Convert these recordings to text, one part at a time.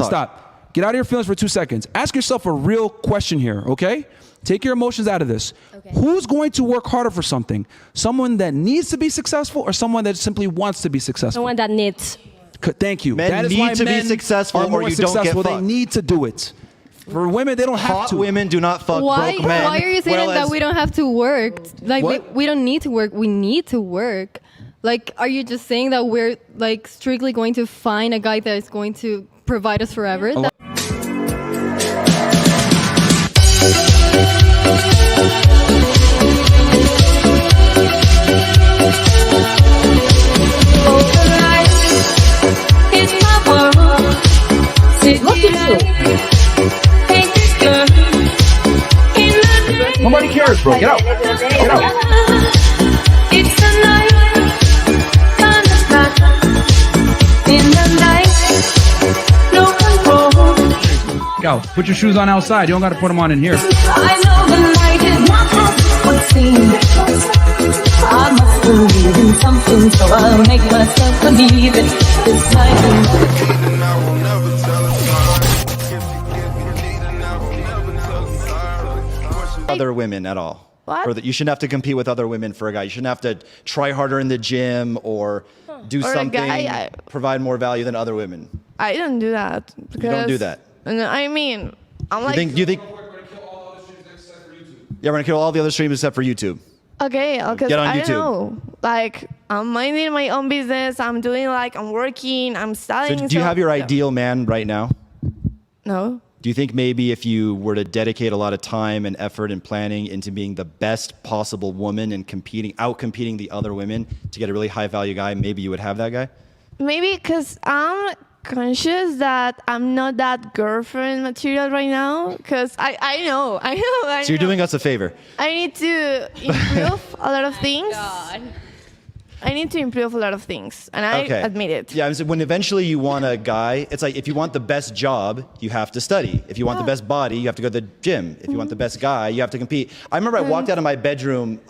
Stop. Get out of your feelings for 2 seconds. Ask yourself a real question here, okay? Take your emotions out of this. Okay. Who's going to work harder for something? Someone that needs to be successful or someone that simply wants to be successful? Someone that needs. Thank you. Men that is need why to men be successful are more or you successful. don't get fucked. They need to do it. For women, they don't have Hot to. women do not fuck broke men. Why are you saying that we don't have to work? Like we don't need to work. We need to work. Like, are you just saying that we're like strictly going to find a guy that is going to provide us forever? Nobody cares, bro. Get out. Get out. It's the night, thunder back in the night, no control. Go. Put your shoes on outside. You don't got to put them on in here. I know the night is not as what seems. I must believe in something, so I'll make myself believe it. This night is other women at all. What? Or that you shouldn't have to compete with other women for a guy. You shouldn't have to try harder in the gym or do something, provide more value than other women. I don't do that. You don't do that. I mean, I'm like. Do you think? Yeah, we're gonna kill all the other streams except for YouTube. Okay, because Get on I YouTube. don't know. Like, I'm minding my own business. I'm doing I'm working. I'm studying. So do you have your ideal man right now? No. Do you think maybe if you were to dedicate a lot of time and effort and planning into being the best possible woman and out-competing the other women to get a really high-value guy, maybe you would have that guy? Maybe because I'm conscious that I'm not that girlfriend material right now. Because I know. So you're doing us a favor. I need to improve a lot of things. God. I need to improve a lot of things, and I admit it. Yeah, when eventually you want a guy, it's like if you want the best job, you have to study. If you want the best body, you have to go to the gym. If you want the best guy, you have to compete. I remember I walked out of my bedroom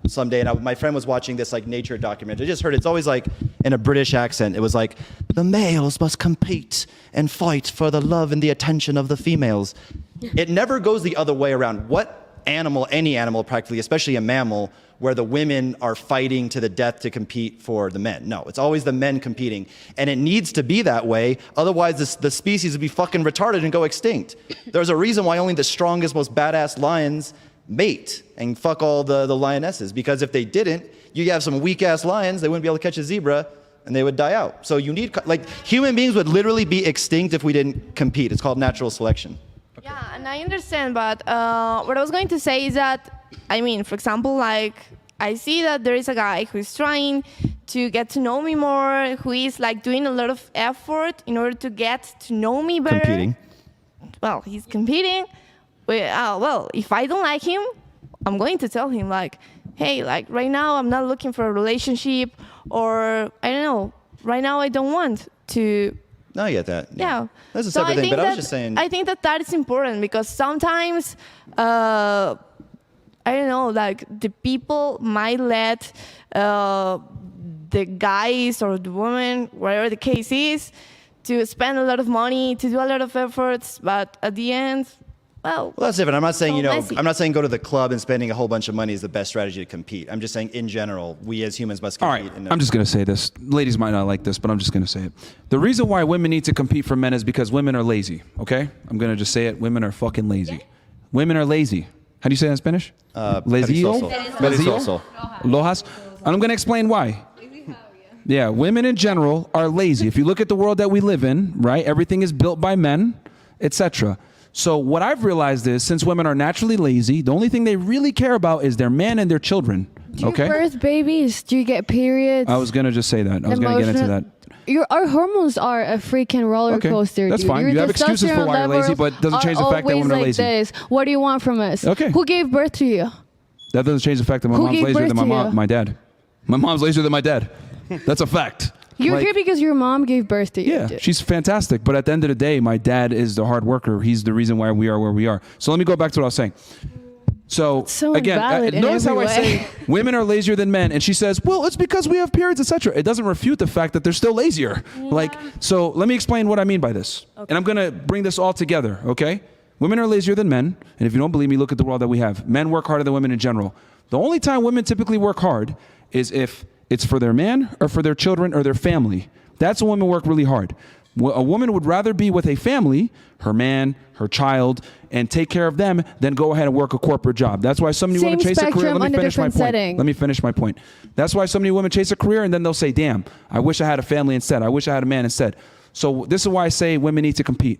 someday, and my friend was watching this nature documentary. I just heard it's always in a British accent. It was like, the males must compete and fight for the love and the attention of the females. It never goes the other way around. What animal, any animal practically, especially a mammal, where the women are fighting to the death to compete for the men? No, it's always the men competing. And it needs to be that way. Otherwise, the species would be fucking retarded and go extinct. There's a reason why only the strongest, most badass lions mate and fuck all the lionesses. Because if they didn't, you have some weak-ass lions, they wouldn't be able to catch a zebra, and they would die out. So you need, human beings would literally be extinct if we didn't compete. It's called natural selection. Okay. Yeah, and I understand, but what I was going to say is that, I mean, for example, I see that there is a guy who is trying to get to know me more, who is doing a lot of effort in order to get to know me better. Competing. Well, he's competing. Well, if I don't like him, I'm going to tell him hey, right now I'm not looking for a relationship, or I don't know, right now I don't want to. No, I get that. Yeah. That's a separate thing, but I was just saying. I think that is important because sometimes, I don't know, the people might let the guys or the woman, whatever the case is, to spend a lot of money, to do a lot of efforts, but at the end, well, that's different. I'm not saying, I'm not saying go to the club and spending a whole bunch of money is the best strategy to compete. I'm just saying in general, we as humans must compete. All right, I'm just going to say this. Ladies might not like this, but I'm just going to say it. The reason why women need to compete for men is because women are lazy, okay? I'm going to just say it. Women are fucking lazy. Women are lazy. How do you say that in Spanish? Lazy-o. Lojas. And I'm going to explain why. Yeah, women in general are lazy. If you look at the world that we live in, right, everything is built by men, etc. So what I've realized is, since women are naturally lazy, the only thing they really care about is their man and their children. Do you birth babies? Do you get periods? I was going to just say that. I was going to get into that. Our hormones are a freaking roller coaster. That's fine. You have excuses for why you're lazy, but it doesn't change the fact that women are lazy. What do you want from us? Okay. Who gave birth to you? That doesn't change the fact that my mom's lazier than my dad. My mom's lazier than my dad. That's a fact. You're here because your mom gave birth to you. Yeah, she's fantastic. But at the end of the day, my dad is the hard worker. He's the reason why we are where we are. So let me go back to what I was saying. So, So again, invalid in notice how every I way. say women are lazier than men, and she says, well, it's because we have periods, etc. It doesn't refute the fact that they're still lazier. Like, so let me explain what I mean by this. And I'm going to bring this all together, okay? Women are lazier than men, and if you don't believe me, look at the world that we have. Men work harder than women in general. The only time women typically work hard is if it's for their man or for their children or their family. That's when women work really hard. A woman would rather be with a family, her man, her child, and take care of them than go ahead and work a corporate job. That's why so many women chase a career. Let me finish my point. Let me finish my point. That's why so many women chase a career and then they'll say, damn, I wish I had a family instead. I wish I had a man instead. So this is why I say women need to compete.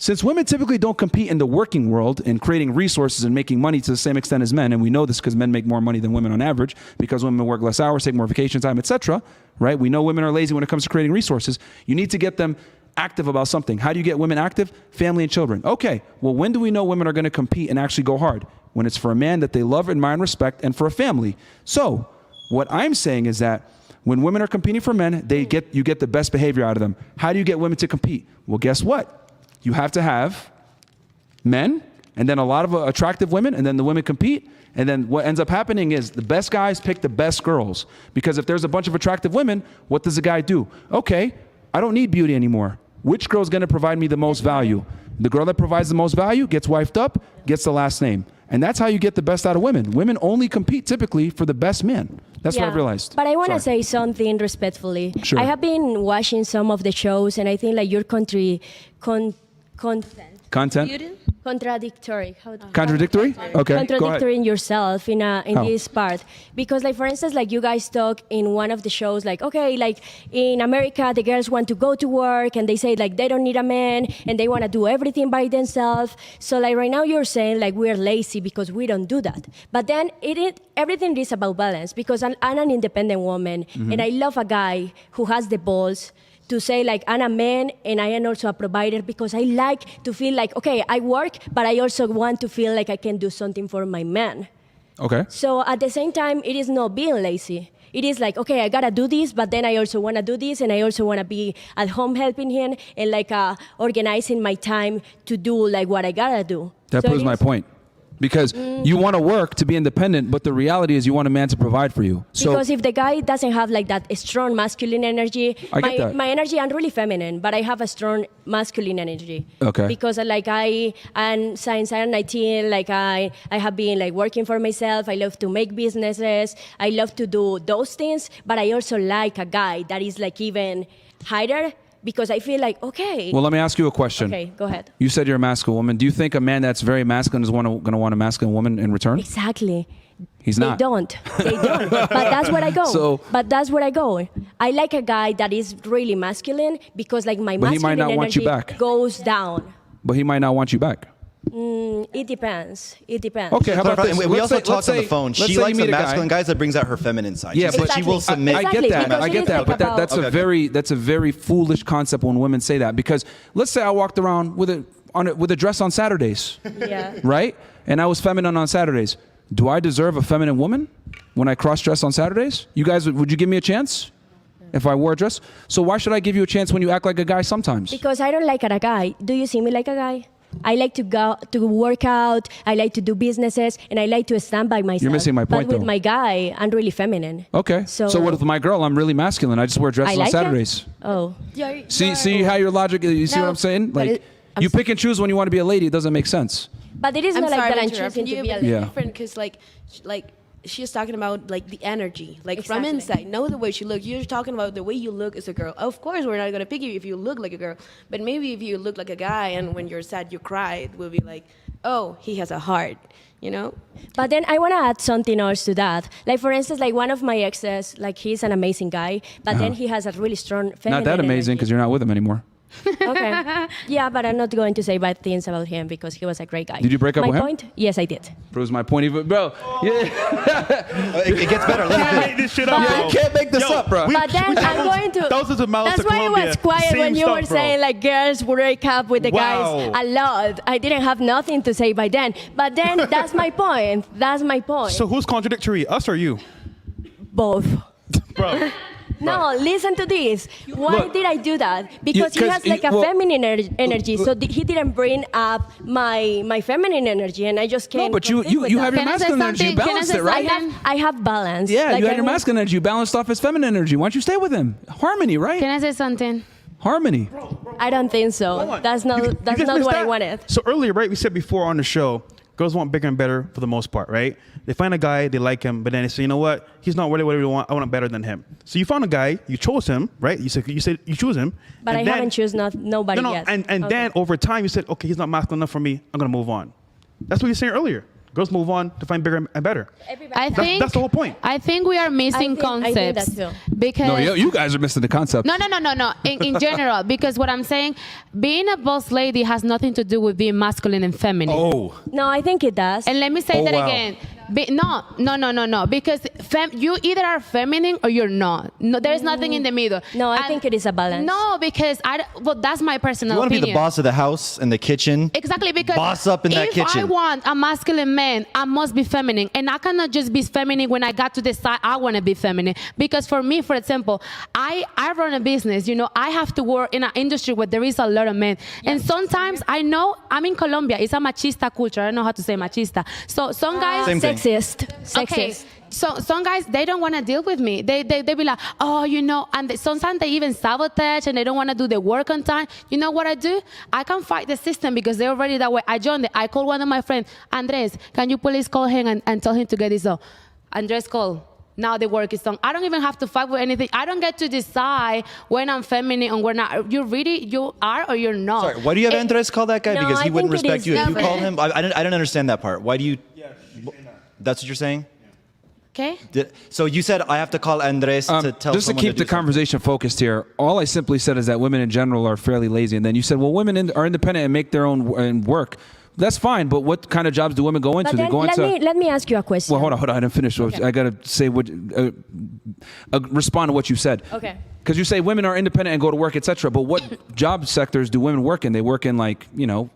Since women typically don't compete in the working world in creating resources and making money to the same extent as men, and we know this because men make more money than women on average because women work less hours, take more vacation time, etc. Right? We know women are lazy when it comes to creating resources. You need to get them active about something. How do you get women active? Family and children. Okay, well, when do we know women are going to compete and actually go hard? When it's for a man that they love, admire, and respect, and for a family. So what I'm saying is that when women are competing for men, you get the best behavior out of them. How do you get women to compete? Well, guess what? You have to have men, and then a lot of attractive women, and then the women compete. And then what ends up happening is the best guys pick the best girls. Because if there's a bunch of attractive women, what does a guy do? Okay, I don't need beauty anymore. Which girl's going to provide me the most value? The girl that provides the most value gets wifed up, gets the last name. And that's how you get the best out of women. Women only compete typically for the best man. That's what I've realized. But I want to say something respectfully. Sure. I have been watching some of the shows, and I think like your country Content? contradictory. Contradictory? Okay, Contradictory in yourself in How? this part, because like for instance, like you guys talk in one of the shows, like okay, like in America the girls want to go to work and they say like they don't need a man and they want to do everything by themselves. So like right now you're saying like we're lazy because we don't do that, but then everything is about balance, because I'm an independent woman and I love a guy who has the balls to say like I'm a man and I am also a provider, because I like to feel like, okay, I work, but I also want to feel like I can do something for my man. Okay. So at the same time, it is not being lazy. It is like, okay, I gotta do this, but then I also wanna do this, and I also wanna be at home helping him and like organizing my time to do like what I gotta do. That So proves it my is- point. Because you want to work to be independent, but the reality is you want a man to provide for you. So Because if the guy doesn't have like that strong masculine energy, I get that. my energy, I'm really feminine, but I have a strong masculine energy. Okay. Because and since I'm 19, like I have been like working for myself. I love to make businesses. I love to do those things, but I also like a guy that is like even higher, because I feel like, okay. well, let me ask you a question. Okay, go ahead. You said you're a masculine woman. Do you think a man that's very masculine is going to want a masculine woman in return? Exactly. He's not. They don't. But that's where I go. So- but that's where I go. I like a guy that is really masculine, because like my But he might masculine not want you energy back. goes down. But he might not want you back. It depends. It depends. Okay, how about Clarify, this? and we Let's also say- talked let's on the say- phone. let's She say you likes the meet a guy- masculine guys that brings out her feminine side. Yeah, but she will Exactly. submit. I get Exactly, that. because I it get is that. like But that's about- that's a very foolish concept when women say that. Because let's say I walked around with a dress on Saturdays, Yeah. right? And I was feminine on Saturdays. Do I deserve a feminine woman when I cross dress on Saturdays? You guys, would you give me a chance if I wore a dress? So why should I give you a chance when you act like a guy sometimes? Because I don't like a guy. Do you see me like a guy? I like to go to work out. I like to do businesses, and I like to stand by myself. You're missing my point, But with though. my guy, I'm really feminine. Okay. So with my girl, I'm really masculine. I just wear I dresses like on Saturdays. It? Oh. See how your logic is? You see No, what I'm saying? but Like I'm you pick and choose when you want to be a lady. It doesn't make sense. But it is I'm not like sorry that I'm to interrupt choosing you, to be a but lady. Yeah. it's different because like she's talking about like the energy, like from Exactly. inside. Know the way she looks. You're talking about the way you look as a girl. Of course, we're not gonna pick you if you look like a girl, but maybe if you look like a guy and when you're sad you cry, it will be like, oh, he has a heart, you know? But then I want to add something else to that. Like, for instance, like one of my exes, like he's an amazing guy, but then he has a really strong feminine Not that amazing energy. because you're not with him anymore. Okay. Yeah, but I'm not going to say bad things about him because he was a great guy. Did you break up my with him? point? Yes, I did. Proves my point even, bro. Yeah. It gets better. Let me Can't finish. make this shit up, But- bro. You can't make this Yo, up, bro. But then I'm going to. thousands of miles That's to why it Colombia. was quiet Same when you stuff, were bro. saying like girls break up with the Wow. guys a lot. I didn't have nothing to say by then. But then that's my point. That's my point. So who's contradictory, us or you? Both. Bro, No, listen to this. Why Look, did I do that? Because he 'cause has like a well, feminine energy, so he didn't bring up my feminine energy, and I just can't. No, but you compete with have that. your masculine energy. You balanced it, right? I have balance. Yeah, Like, you I had your mean- masculine energy. You balanced off his feminine energy. Why don't you stay with him? Harmony, right? Can I say something? Harmony. I don't think so. Hold on. That's not You that's guys not missed what I that? wanted. So earlier, right, we said before on the show, girls want bigger and better for the most part, right? They find a guy, they like him, but then they say, you know what? He's not really what we want. I want him better than him. So you found a guy, you chose him, right? You said you choose him. But and I then- haven't chosen nobody No, yet. and Okay. then over time you said, okay, he's not masculine enough for me. I'm gonna move on. That's what you're saying earlier. Girls move on to find bigger and better. I think that's the whole point. I think we are missing I think concepts that too. because No, you guys are missing the concept. No. In general, because what I'm saying, being a boss lady has nothing to do with being masculine and feminine. Oh. No, I think it does. And let me say Oh, that wow. again. No. Because you either are feminine or you're not. No, there's nothing in the middle. No, I And- think it is a balance. No, because that's my personal You want to be opinion. the boss of the house and the kitchen. Exactly, because Boss up in that if I kitchen. want a masculine man, I must be feminine. And I cannot just be feminine when I got to decide I want to be feminine. Because for me, for example, I run a business, I have to work in an industry where there is a lot of men. And sometimes I know, I'm in Colombia, it's a machista culture. I don't know how to say machista. So some guys... Same thing. Sexist. Okay. So some guys, they don't want to deal with me. They be like, oh, and sometimes they even sabotage and they don't want to do the work on time. You know what I do? I can fight the system because they're already that way. I joined it. I call one of my friends, Andres, can you please call him and tell him to get this done? Andres called. Now the work is done. I don't even have to fight with anything. I don't get to decide when I'm feminine and when not. You are or you're not. Sorry, why do you have Andres call that guy? No, Because he I wouldn't think it respect is you if you different. called him. I don't understand that part. Why do you? That's what you're saying? Okay? So you said I have to call Andres to tell just to someone keep do the conversation focused here, all I simply said is that women in general are fairly lazy. And then you said, well, women are independent and make their own work. That's fine, but what kind of jobs do women go into? But They then go into. let me ask you a question. Well, hold on. I didn't finish. Okay. I got to say respond to what you said. Okay. Because you say women are independent and go to work, etc. But what job sectors do women work in? They work in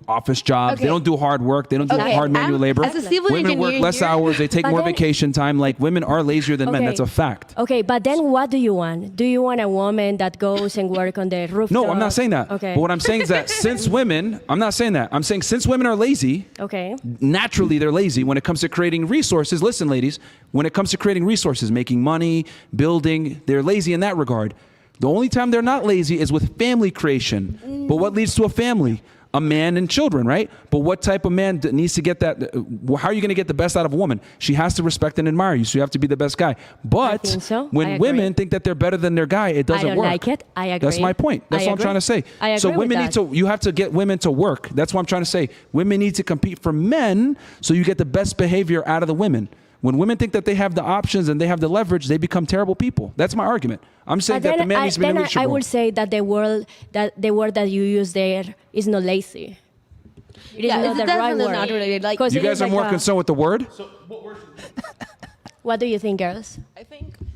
office jobs. Okay. They don't do hard work. They don't do Okay. hard manual labor. As a civil Women work engineer less here- hours. They take But more then- vacation time. Like women are lazier than men. Okay. That's a fact. Okay, but then what do you want? Do you want a woman that goes and work on the rooftop? No, I'm not saying that. Okay. But what I'm saying is that since women, I'm not saying that. I'm saying since women are lazy, Okay. naturally they're lazy when it comes to creating resources. Listen, ladies, when it comes to creating resources, making money, building, they're lazy in that regard. The only time they're not lazy is with family creation. But what leads to a family? A man and children, right? But what type of man needs to get that? How are you going to get the best out of a woman? She has to respect and admire you, so you have to be the best guy. But think so. I when agree. women think that they're better than their guy, it doesn't don't work. like it. I agree. That's my point. That's I what I'm agree. trying to say. I So agree with women that. you have to get women to work. That's what I'm trying to say. Women need to compete for men so you get the best behavior out of the women. When women think that they have the options and they have the leverage, they become terrible people. That's my argument. I'm saying But that the man needs to be in the then leadership I role. would say that the word that you use there is not lazy. It is Yeah, not it's the right definitely word. not related. Like, 'Cause You it guys is are like more a- concerned with the word? What do you think, girls? I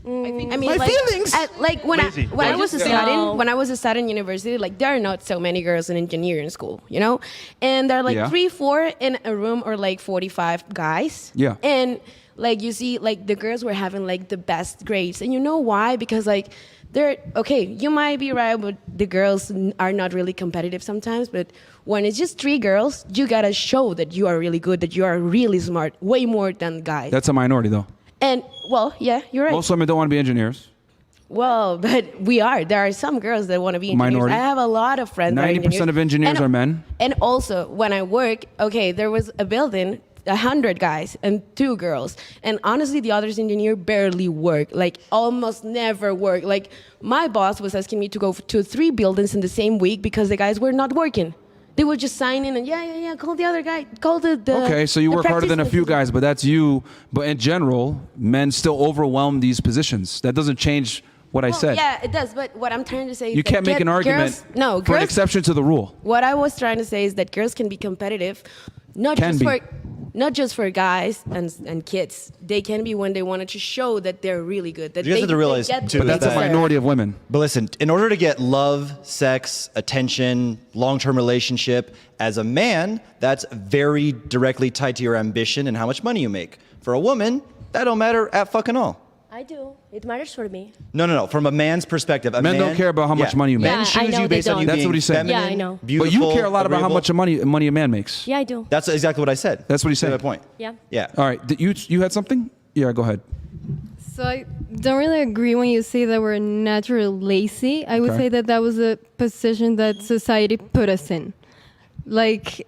mean, My like, feelings. Like when Lazy. I was a No. student, when I was a student in university, like there are not so many girls in engineering school, and there are like Yeah. 3-4 in a room or like 45 guys. Yeah. And like you see, like the girls were having like the best grades, and you know why? Because like they're okay. You might be right, but the girls are not really competitive sometimes. But when it's just 3 girls, you gotta show that you are really good, that you are really smart, way more than guys. That's a minority, though. And well, yeah, you're right. Most women don't want to be engineers. Well, but we are. There are some girls that want to be engineers. Minority. I have a lot of friends. that are 90% of engineers And- are men. And also, when I work, okay, there was a building, 100 guys and 2 girls. And honestly, the others engineer barely work, like almost never work. Like my boss was asking me to go to 3 buildings in the same week because the guys were not working. They would just sign in and yeah, call the other guy, call the Okay, so you the work harder than a practice few assistant. guys, but that's you. But in general, men still overwhelm these positions. That doesn't change what I Well, said. yeah, it does. But what I'm trying to say is You that can't make an argument girls, no, for an girls, exception to the rule. What I was trying to say is that girls can be competitive, Can be. not just for guys and kids. They can be when they wanted to show that they're really good. That You guys they, have to realize, they get too, But what that's they a that- deserve. minority of women. But listen, in order to get love, sex, attention, long-term relationship, as a man, that's very directly tied to your ambition and how much money you make. For a woman, that don't matter at fucking all. I do. It matters for me. No. From a man's perspective, a Men man don't care about how much money you make. Yeah, Men I choose know you they based on don't. you That's being what he's saying. feminine, Yeah, I know. beautiful, But you care a lot about how agreeable. much money a man makes. Yeah, I do. That's exactly what I said. That's what he's saying. Good point. Yeah. Yeah. All right. You had something? Yeah, go ahead. So I don't really agree when you say that we're naturally lazy. I would Okay. say that was a position that society put us in. Like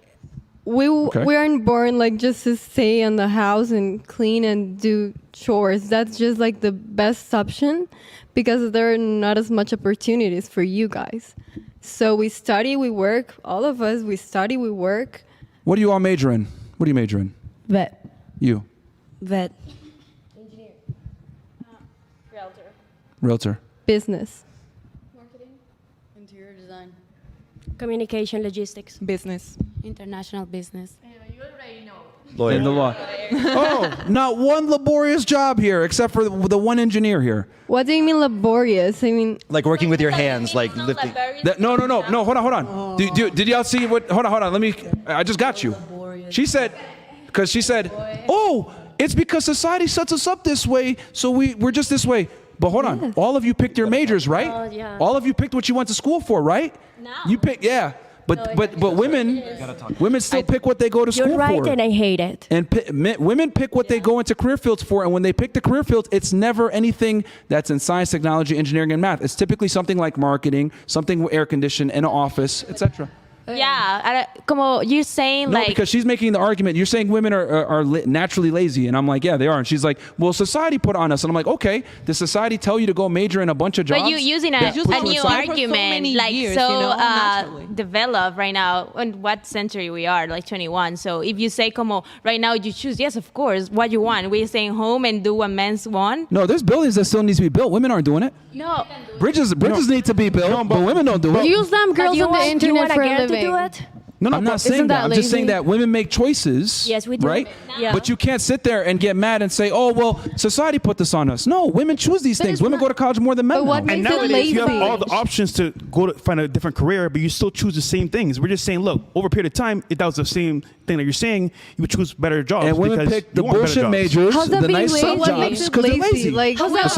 we aren't born like just to stay in the house and clean and do chores. That's just like the best option because there are not as much opportunities for you guys. So we study, we work. All of us, we study, we work. What do you all major in? What do you major in? Vet. You. Vet. Realtor. Business. Interior design. Communication, logistics. Business. International business. Lawyer. In the law. Oh, not one laborious job here except for the one engineer here. What do you mean laborious? I mean, Like working with your hands, like lifting. No. Hold on. Did y'all see what? Hold on. I just got you. She said, oh, it's because society sets us up this way, so we're just this way. But hold on. All of you picked your majors, right? Oh, yeah. All of you picked what you went to school for, right? No. You picked, yeah. But women still pick what they go to school You're right, for. and I hate it. And women pick what they go into career fields for, and when they pick the career fields, it's never anything that's in science, technology, engineering, and math. It's typically something like marketing, something with air conditioning, in an office, etc. Yeah, como you're saying No, like because she's making the argument. You're saying women are naturally lazy, and I'm like, yeah, they are. And she's like, well, society put on us, and I'm like, okay, does society tell you to go major in a bunch of jobs? but you using a new argument like developed right now in what century we are, like 21. So if you say como right now you choose, yes, of course, what you want. We're staying home and do what men's want. No, there's buildings that still need to be built. Women aren't doing it. No. Bridges need to be built, but women don't do it. use them girls on the internet for a living. Do it? No, I'm not saying that. I'm just saying lazy? that women make choices. Yes, we do. Right? Yeah. But you can't sit there and get mad and say, oh, well, society put this on us. No, women choose these things. Women go to college more than men. But what now. And makes it nowadays, you have lazy? all the options to go to find a different career, but you still choose the same things. We're just saying, look, over a period of time, if that was the same thing that you're saying, you would choose better jobs. And women because pick the you want better bullshit jobs. majors, How's that the being nice lazy? sub What makes jobs, it because they're lazy? lazy. Like, how's How's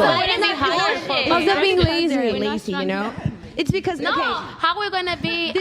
that being lazy or lazy, you know? It's because, No, okay. how we're gonna be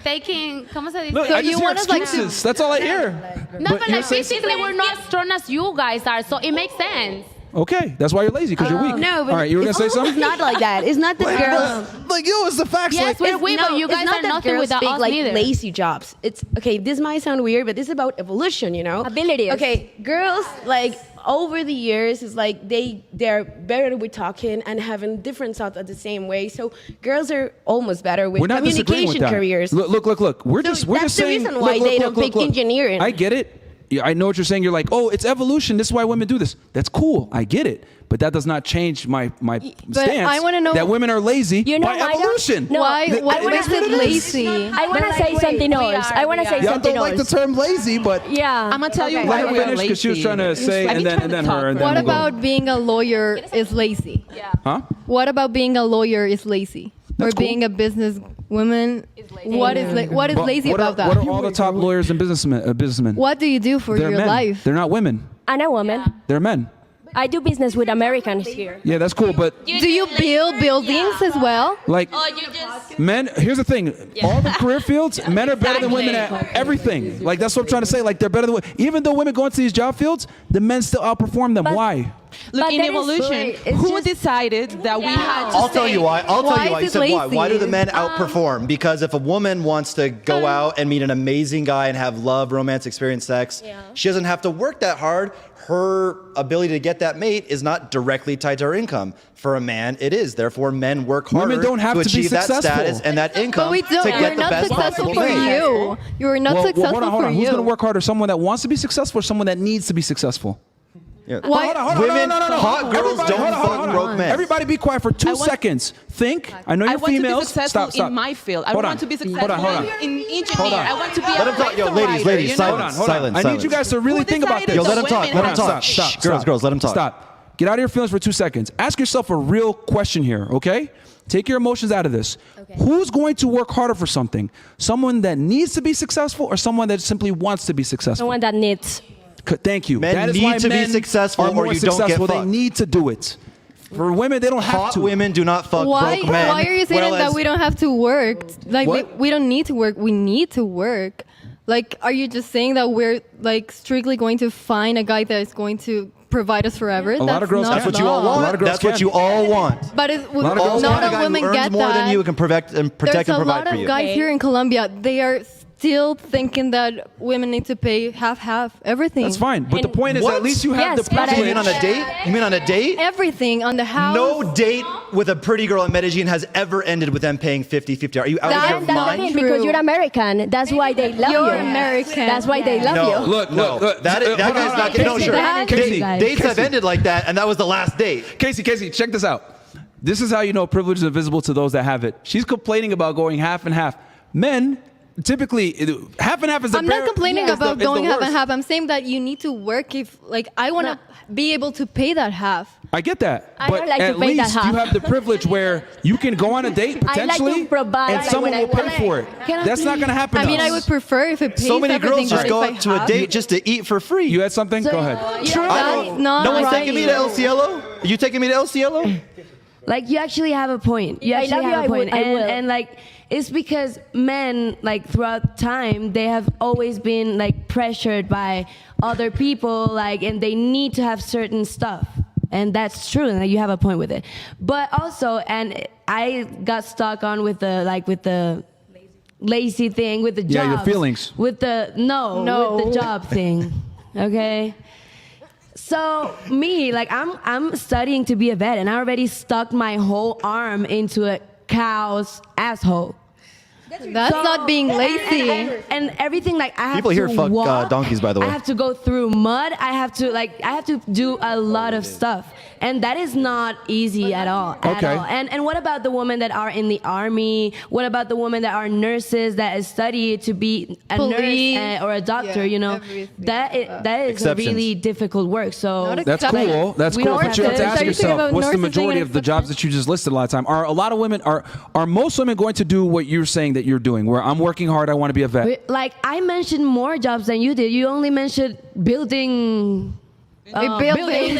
taking, ¿cómo se dice? Look, I just hear excuses. That's all I hear. No, but you're like saying- physically we're not strong as you guys are, so it makes sense. Okay, that's why you're lazy, because you're weak. No, but all right, you were gonna say something? It's not like that. It's not that girls. Like, yo, it's the facts. Yes, we're weak, but you it's guys not are that nothing girls without pick us like neither. lazy jobs. It's okay. This might sound weird, but this is about evolution, you know. Abilities. Okay, girls like over the years is like they're better with talking and having different thoughts at the same way. So girls are almost better with We're not disagreeing with communication that. careers. Look. We're So just that's the saying. reason why they don't pick engineering. I get it. Yeah, I know what you're saying. You're like, oh, it's evolution. This is why women do this. That's cool. I get it. But that does not change my stance. I wanna know- that women are lazy You know by why don't- evolution. No, Why I makes it lazy? I want to say something else. I want to say Y'all something don't like the else. term lazy, but Yeah. I'm gonna tell you let why her we're finish because she was trying to say, and then her. And then What we'll go. about being a lawyer is lazy? Huh? What about being a lawyer is lazy? That's or cool. being a business woman? What is But lazy what about are, that? What are all the top lawyers and businessmen? What do you do for They're your men. life? They're not women. I'm a woman. They're men. I do business with Americans here. Yeah, that's cool. But Do you build buildings as well? like Oh, you just men, here's the thing. All the career fields, men are better than women at everything. Like that's what I'm trying to say. Like they're better than even though women go into these job fields, the men still outperform them. Why? Look, But in that is evolution, right. It's who just- decided that we had to I'll tell you why. I'll tell Why you why. is You it said why. Why do lazy? the men outperform? Because if a woman wants to go out and meet an amazing guy and have love, romance, experience sex, she doesn't have to work that hard. Her ability to get that mate is not directly tied to her income. For a man, it is. Therefore, men work harder Women don't have to to be achieve that successful. status and that income But we don't. to You're get the not best successful possible for mate. you. You're not successful hold on. for Who's you. going to work harder? Someone that wants to be successful or someone that needs to be successful? Yeah. Why? Women, hot girls Everybody, don't hold on. fuck broke men. Everybody be quiet for 2 seconds. Think. I know you're I want females. to be successful Stop. in my field. I Hold want on. to be successful Hold on. in engineering. Hold on. I want to be Let a him talk. Yo, writer, ladies, you know? silence. Silence. I need you guys to really Who think about decided this. Yo, let that him talk. women Let him have talk. to- Shh, girls, let him talk. Stop. Get out of your feelings for 2 seconds. Ask yourself a real question here, okay? Take your emotions out of this. Who's going to work harder for something? Someone that needs to be successful or someone that simply wants to be successful? Someone that needs. Thank you. Men That is need why to be men successful are more or you don't get successful. They fucked. need to do it. For women, they don't have Hot to. women do not fuck Why? broke men. Why are you saying that whereas- we don't have to work? Like What? we don't need to work. We need to work. Like, are you just saying that we're like strictly going to find a guy that is going to provide us forever? A lot of girls not That's what you all law. want. lot of girls That's what can. you all want. But it's, lot of girls not want a all guy women who earns get more that. than you and can protect and There's a provide lot for of you. guys here in Colombia. They are still thinking that women need to pay half everything. That's fine. But the point is, What? at least you have Yes, the but You privilege. mean on a date? You mean on a date? Everything on the house. No date with a pretty girl in Medellin has ever ended with them paying 50-50. Are you out of your That's not mind? true. Because you're American. That's why they love you. You're American. That's why they love No, you. Look, no. look, That hold guy's on, not hold on. getting no, sure. Casey, Dates have ended like that, and that was the last date. Casey, check this out. This is how you know privilege is invisible to those that have it. She's complaining about going half and half. Men, typically, half and half is the I'm not bare- complaining is the- about is the going half and worst. half. I'm saying that you need to work if, like, I want to be able to pay that half. I get that. I but don't like to at pay that least you half. have the privilege where you can go on a date I like to potentially provide, and like, someone when I will pay want. for it. That's not going to happen. I to mean, I us. would prefer if it pays So many everything. girls just but go if I to a have- date just to eat for free. You had something? Go ahead. That's not No one's right. taking me to El Cielo? Are you taking me to El Cielo? Like, you actually have a point. You I actually love you, have I a point. will- I will. And like, it's because men, like, throughout time, they have always been like pressured by other people, like, and they need to have certain stuff. And that's true, and you have a point with it. But also, and I got stuck on with the lazy thing, with the jobs. Yeah, your feelings. With the with the job thing. Okay. So me, like, I'm studying to be a vet, and I already stuck my whole arm into a cow's asshole. That's not being lazy. And everything, like, I have People to here fuck walk, donkeys, by the way. I have to go through mud. I have to do a lot of stuff, and that is not easy at all. Okay. And what about the women that are in the army? What about the women that are nurses that study to be a Police. nurse or a doctor? Yeah, you know, everything. that is a Exceptions. really difficult work. So Not That's Except- cool. That's we cool. don't But you have to have ask to- Are you thinking yourself, about what's the nurses majority being of the jobs that you just listed a lot of time? Are a lot of women are most women going to do what you're saying that you're doing? Where I'm working hard, I want to be a vet. like, I mentioned more jobs than you did. You only mentioned building. building.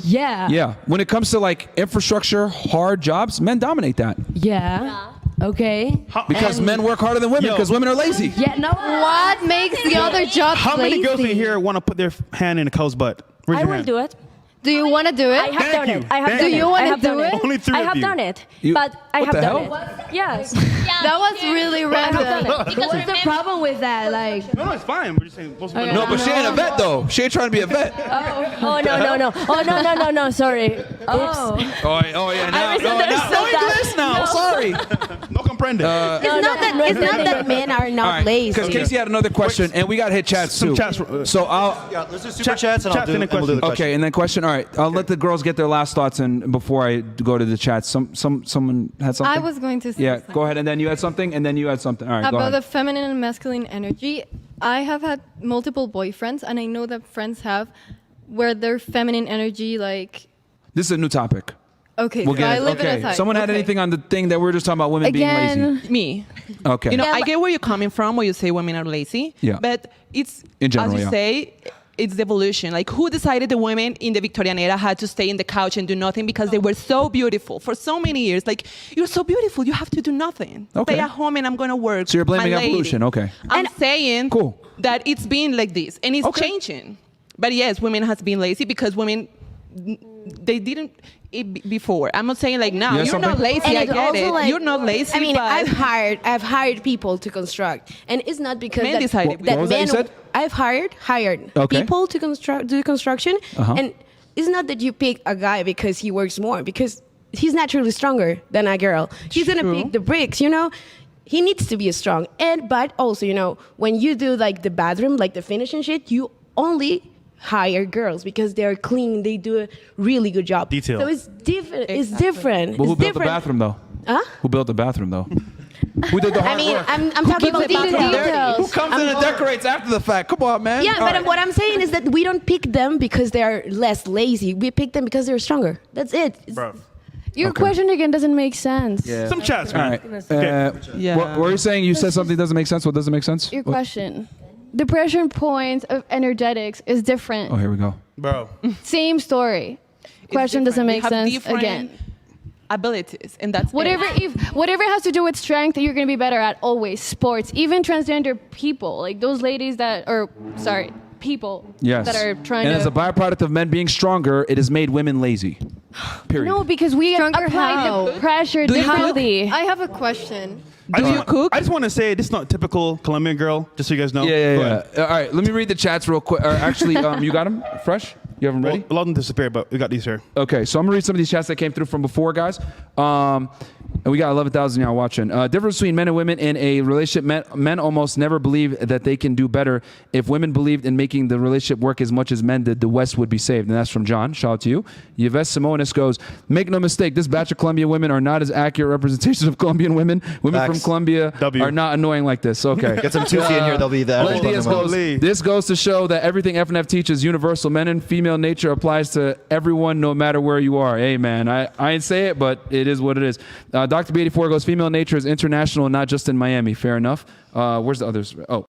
Yeah. Yeah. When it comes to like infrastructure, hard jobs, men dominate that Yeah. Okay. because men work harder than women Yo. because women are lazy. Yeah. No. What makes the other jobs How many girls in lazy? here want to put their hand in a cow's butt? Raise I your will hand. do it. Do you want to do it? I have Thank done you. it. I have Thank done you. it. Do you wanna I have do done it? Only three I of have you. done it. You- But I what have the done hell? it. Yes. That was really random. What's the problem with that? Like, No, it's fine. We're just saying. Okay. No, but she ain't a vet though. She ain't trying to be a vet. Oh no. Oh no. Sorry. oh, Oh yeah. Now, I misunderstood no that. English now. Sorry. No comprende. It's not that men are All not right. lazy. Because Casey had another question, and we got to hit chats Some too. chats, So I'll. Yeah, let's do super chats, and chats and a we'll do the question. question. Okay, and then question. All right, I'll let the girls get their last thoughts in before I go to the chat. Someone had something. I was going to say Yeah, something. go ahead, and then you had something, and then you had something. All right, go About the ahead. feminine and masculine energy. I have had multiple boyfriends, and I know that friends have where their feminine energy, like, This is a new topic. okay, We'll so get I it. live in Okay. a type. Someone had Okay. anything on the thing that we were just talking about women being lazy? Me. Okay. You know, I get where you're coming from when you say women are lazy. Yeah. But it's, In general, as you yeah. say, it's the evolution. Like, who decided the women in the Victorian era had to stay in the couch and do nothing because they were so beautiful for so many years? Like, you're so beautiful, you have to do nothing. Okay. Stay at home and I'm going to work. So you're blaming my lady. evolution, okay. I'm saying Cool. that it's been like this and it's Okay. changing. But yes, women has been lazy because women, they didn't before. I'm not saying like now. You have You're not something? lazy. And I it's get also it. like- You're not lazy. I mean, but I've hired people to construct, and it's not because Men that, decided. What was that you said? I've hired Okay. people to do construction, Uh-huh. and it's not that you pick a guy because he works more, because he's naturally stronger than a girl. He's gonna pick the bricks, you know. He needs to be strong, but also, you know, when you do like the bathroom, like the finishing shit, you only hire girls because they're clean. They do a really good job. Detail. So it's different. It's different. But who It's built the different. bathroom though? Huh? Who built the bathroom though? Who did the hard I mean, work? I'm talking about details. Who comes in and decorates after the fact? Come on, man. Yeah, All but right. what I'm saying is that we don't pick them because they're less lazy. We pick them because they're stronger. That's it. Bro. Your Okay. question again doesn't make sense. Yeah. Some chats, All man. right. Okay. Yeah. What were you saying? You said something doesn't make sense. What doesn't make sense? Your What? question. depression points of energetics is different. Oh, here we go. Bro. Same story. Question doesn't make sense again. Abilities, and that's Whatever has to do with strength, you're gonna be better at always. Sports, even transgender people, like those ladies people Yes. that are trying and to. as a byproduct of men being stronger, it has made women lazy. Period. No, because we apply the pressure differently. I have a question. Do you cook? I just want to say this is not typical Colombian girl, just so you guys know. Yeah. All right, let me read the chats real quick. Actually, you got them fresh? You have them ready? A lot of them disappeared, but we got these here. Okay, so I'm going to read some of these chats that came through from before, guys. And we got 11,000 y'all watching. Difference between men and women in a relationship. Men almost never believe that they can do better. If women believed in making the relationship work as much as men did, the West would be saved. And that's from John. Shout out to you. Yves Simonis goes, make no mistake, this batch of Colombian women are not as accurate representations of Colombian women. Women Facts. from Colombia are not annoying like this. Okay. Get some Tusi in here, they'll be the average Colombian women. This goes to show that everything FNF teaches universal. Men and female nature applies to everyone no matter where you are. Hey, man, I ain't say it, but it is what it is. Dr. B84 goes, female nature is international, not just in Miami. Fair enough. Where's the others? Oh,